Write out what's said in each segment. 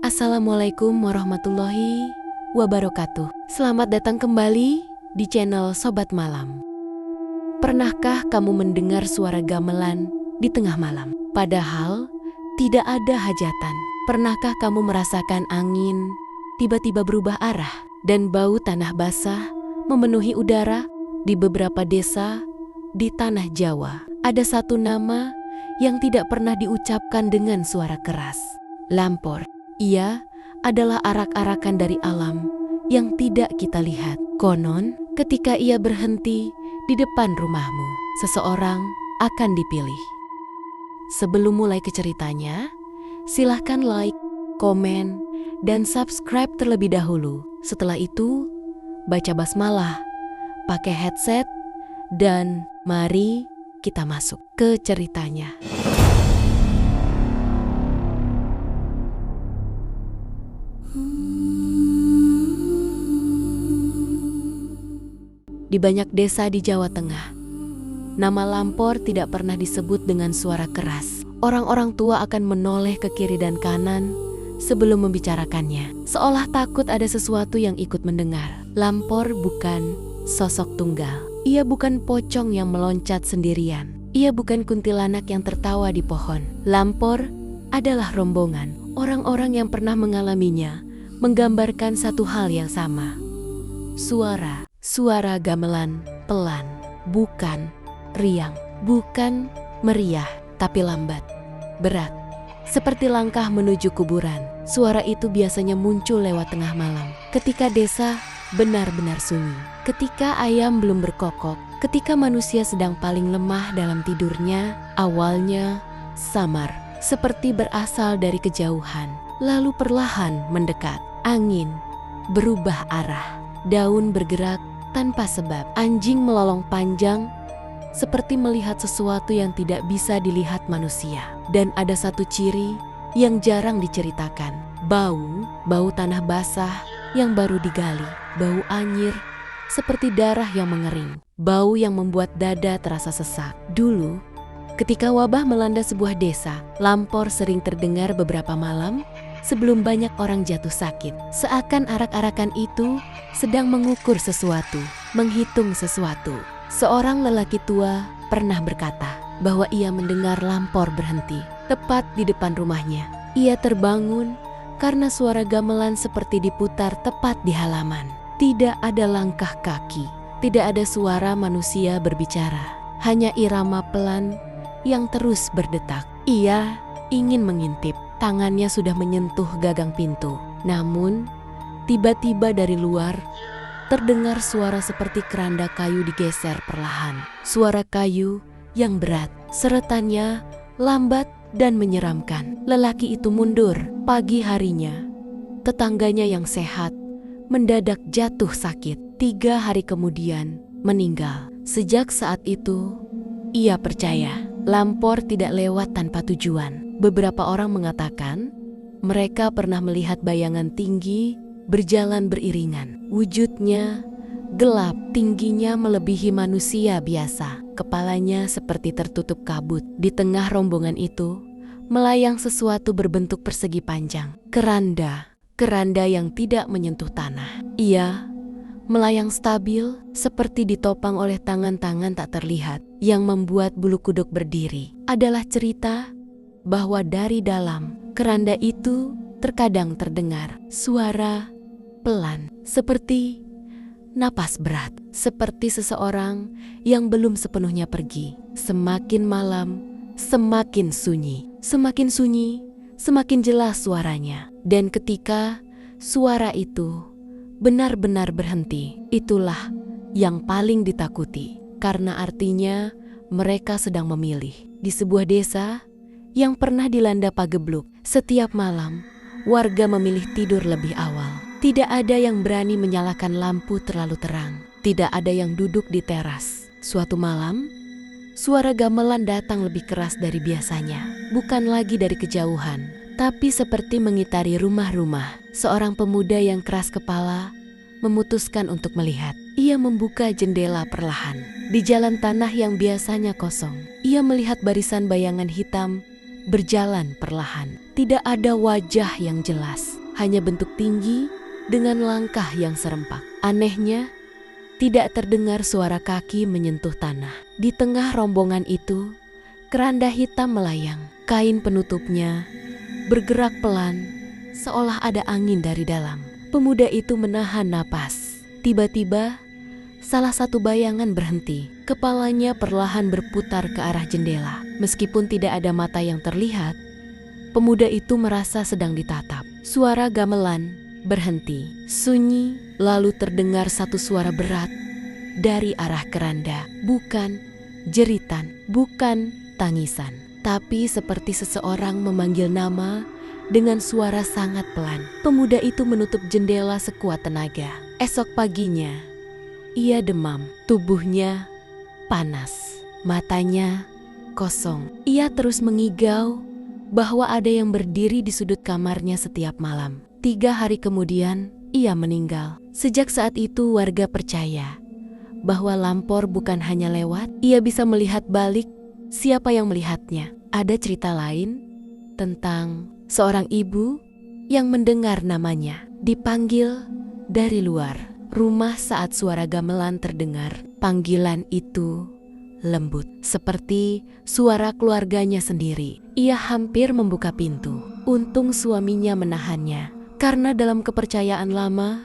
Assalamualaikum warahmatullahi wabarakatuh. Selamat datang kembali di channel Sobat Malam. Pernahkah kamu mendengar suara gamelan di tengah malam? Padahal tidak ada hajatan. Pernahkah kamu merasakan angin tiba-tiba berubah arah dan bau tanah basah memenuhi udara di beberapa desa di tanah Jawa? Ada satu nama yang tidak pernah diucapkan dengan suara keras. Lampor. Ia adalah arak-arakan dari alam yang tidak kita lihat. Konon, ketika ia berhenti di depan rumahmu, seseorang akan dipilih. Sebelum mulai ke ceritanya, silahkan like, komen, dan subscribe terlebih dahulu. Setelah itu, baca basmalah, pakai headset, dan mari kita masuk ke ceritanya. Di banyak desa di Jawa Tengah, nama Lampor tidak pernah disebut dengan suara keras. Orang-orang tua akan menoleh ke kiri dan kanan sebelum membicarakannya, seolah takut ada sesuatu yang ikut mendengar. Lampor bukan sosok tunggal. Ia bukan pocong yang meloncat sendirian. Ia bukan kuntilanak yang tertawa di pohon. Lampor adalah rombongan. Orang-orang yang pernah mengalaminya menggambarkan satu hal yang sama. Suara gamelan pelan, bukan riang, bukan meriah, tapi lambat, berat. Seperti langkah menuju kuburan. Suara itu biasanya muncul lewat tengah malam, ketika desa benar-benar sunyi, ketika ayam belum berkokok, ketika manusia sedang paling lemah dalam tidurnya. Awalnya samar, seperti berasal dari kejauhan, lalu perlahan mendekat. Angin berubah arah, daun bergerak tanpa sebab, anjing melolong panjang seperti melihat sesuatu yang tidak bisa dilihat manusia. Dan ada satu ciri yang jarang diceritakan. Bau tanah basah yang baru digali, bau anyir seperti darah yang mengering, bau yang membuat dada terasa sesak. Dulu, ketika wabah melanda sebuah desa, Lampor sering terdengar beberapa malam sebelum banyak orang jatuh sakit. Seakan arak-arakan itu sedang mengukur sesuatu, menghitung sesuatu. Seorang lelaki tua pernah berkata bahwa ia mendengar Lampor berhenti tepat di depan rumahnya. Ia terbangun karena suara gamelan seperti diputar tepat di halaman. Tidak ada langkah kaki, tidak ada suara manusia berbicara, hanya irama pelan yang terus berdetak. Ia ingin mengintip. Tangannya sudah menyentuh gagang pintu. Namun, tiba-tiba dari luar terdengar suara seperti keranda kayu digeser perlahan. Suara kayu yang berat, seretannya lambat dan menyeramkan. Lelaki itu mundur. Pagi harinya, tetangganya yang sehat mendadak jatuh sakit. 3 hari kemudian meninggal. Sejak saat itu, ia percaya Lampor tidak lewat tanpa tujuan. Beberapa orang mengatakan mereka pernah melihat bayangan tinggi berjalan beriringan. Wujudnya gelap, tingginya melebihi manusia biasa. Kepalanya seperti tertutup kabut. Di tengah rombongan itu melayang sesuatu berbentuk persegi panjang. Keranda yang tidak menyentuh tanah. Ia melayang stabil seperti ditopang oleh tangan-tangan tak terlihat yang membuat bulu kuduk berdiri. Adalah cerita bahwa dari dalam keranda itu terkadang terdengar suara pelan, seperti napas berat, seperti seseorang yang belum sepenuhnya pergi. Semakin malam, semakin sunyi. Semakin sunyi, semakin jelas suaranya. Dan ketika suara itu benar-benar berhenti, itulah yang paling ditakuti, karena artinya mereka sedang memilih. Di sebuah desa yang pernah dilanda pagebluk, setiap malam warga memilih tidur lebih awal. Tidak ada yang berani menyalakan lampu terlalu terang. Tidak ada yang duduk di teras. Suatu malam, suara gamelan datang lebih keras dari biasanya. Bukan lagi dari kejauhan, tapi seperti mengitari rumah-rumah. Seorang pemuda yang keras kepala memutuskan untuk melihat. Ia membuka jendela perlahan. Di jalan tanah yang biasanya kosong, ia melihat barisan bayangan hitam berjalan perlahan. Tidak ada wajah yang jelas, hanya bentuk tinggi dengan langkah yang serempak. Anehnya, tidak terdengar suara kaki menyentuh tanah. Di tengah rombongan itu, keranda hitam melayang. Kain penutupnya bergerak pelan, seolah ada angin dari dalam. Pemuda itu menahan napas. Tiba-tiba, salah satu bayangan berhenti. Kepalanya perlahan berputar ke arah jendela. Meskipun tidak ada mata yang terlihat, pemuda itu merasa sedang ditatap. Suara gamelan berhenti. Sunyi, lalu terdengar satu suara berat dari arah keranda. Bukan jeritan, bukan tangisan, tapi seperti seseorang memanggil nama dengan suara sangat pelan. Pemuda itu menutup jendela sekuat tenaga. Esok paginya, ia demam. Tubuhnya panas, matanya kosong. Ia terus mengigau bahwa ada yang berdiri di sudut kamarnya setiap malam. 3 hari kemudian, ia meninggal. Sejak saat itu warga percaya bahwa Lampor bukan hanya lewat, ia bisa melihat balik siapa yang melihatnya. Ada cerita lain tentang seorang ibu yang mendengar namanya dipanggil dari luar rumah saat suara gamelan terdengar. Panggilan itu lembut, seperti suara keluarganya sendiri. Ia hampir membuka pintu. Untung suaminya menahannya, karena dalam kepercayaan lama,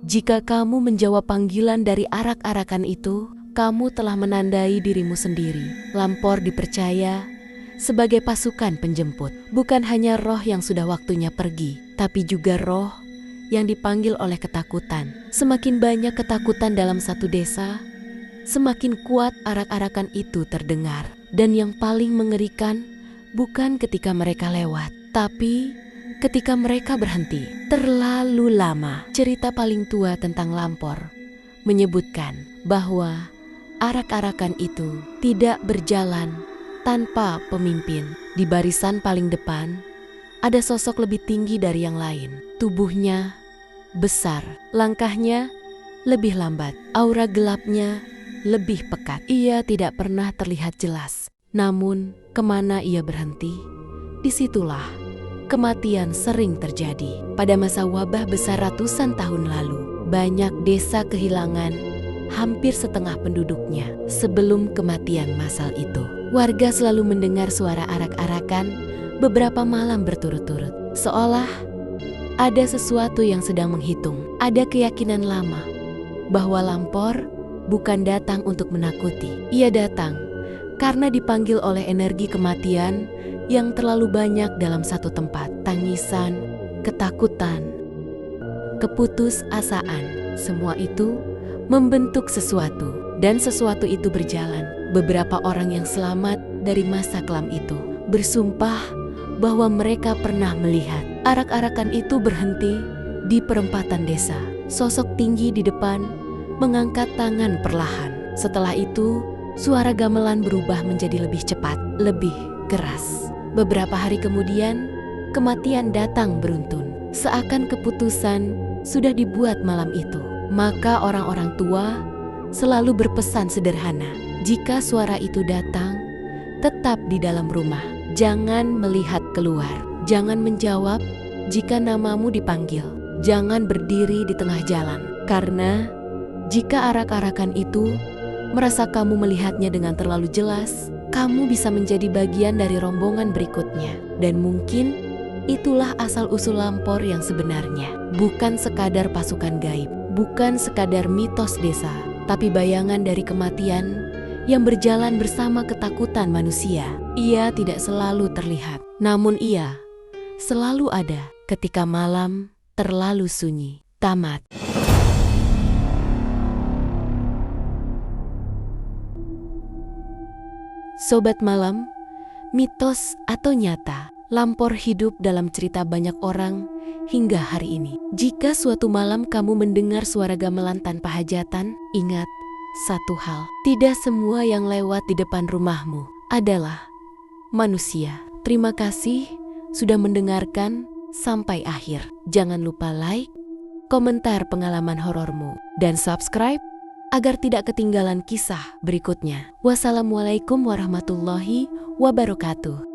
jika kamu menjawab panggilan dari arak-arakan itu, kamu telah menandai dirimu sendiri. Lampor dipercaya sebagai pasukan penjemput, bukan hanya roh yang sudah waktunya pergi, tapi juga roh yang dipanggil oleh ketakutan. Semakin banyak ketakutan dalam satu desa, semakin kuat arak-arakan itu terdengar. Dan yang paling mengerikan bukan ketika mereka lewat, tapi ketika mereka berhenti terlalu lama. Cerita paling tua tentang Lampor menyebutkan bahwa arak-arakan itu tidak berjalan tanpa pemimpin. Di barisan paling depan ada sosok lebih tinggi dari yang lain. Tubuhnya besar, langkahnya lebih lambat, aura gelapnya lebih pekat. Ia tidak pernah terlihat jelas. Namun, kemana ia berhenti, disitulah kematian sering terjadi. Pada masa wabah besar ratusan tahun lalu, banyak desa kehilangan hampir setengah penduduknya. Sebelum kematian massal itu, warga selalu mendengar suara arak-arakan beberapa malam berturut-turut. Seolah ada sesuatu yang sedang menghitung. Ada keyakinan lama bahwa Lampor bukan datang untuk menakuti. Ia datang karena dipanggil oleh energi kematian yang terlalu banyak dalam satu tempat. Tangisan, ketakutan, keputusasaan, semua itu membentuk sesuatu. Dan sesuatu itu berjalan. Beberapa orang yang selamat dari masa kelam itu bersumpah bahwa mereka pernah melihat arak-arakan itu berhenti di perempatan desa. Sosok tinggi di depan mengangkat tangan perlahan. Setelah itu, suara gamelan berubah menjadi lebih cepat, lebih keras. Beberapa hari kemudian, kematian datang beruntun. Seakan keputusan sudah dibuat malam itu. Maka orang-orang tua selalu berpesan sederhana. Jika suara itu datang, tetap di dalam rumah. Jangan melihat keluar. Jangan menjawab jika namamu dipanggil. Jangan berdiri di tengah jalan. Karena jika arak-arakan itu merasa kamu melihatnya dengan terlalu jelas, kamu bisa menjadi bagian dari rombongan berikutnya. Dan mungkin itulah asal-usul Lampor yang sebenarnya. Bukan sekadar pasukan gaib, bukan sekadar mitos desa, tapi bayangan dari kematian yang berjalan bersama ketakutan manusia. Ia tidak selalu terlihat, namun ia selalu ada ketika malam terlalu sunyi. Tamat. Sobat Malam, mitos atau nyata, Lampor hidup dalam cerita banyak orang hingga hari ini. Jika suatu malam kamu mendengar suara gamelan tanpa hajatan, ingat satu hal, tidak semua yang lewat di depan rumahmu adalah manusia. Terima kasih sudah mendengarkan sampai akhir. Jangan lupa like, komentar pengalaman horormu, dan subscribe agar tidak ketinggalan kisah berikutnya. Wassalamualaikum warahmatullahi wabarakatuh.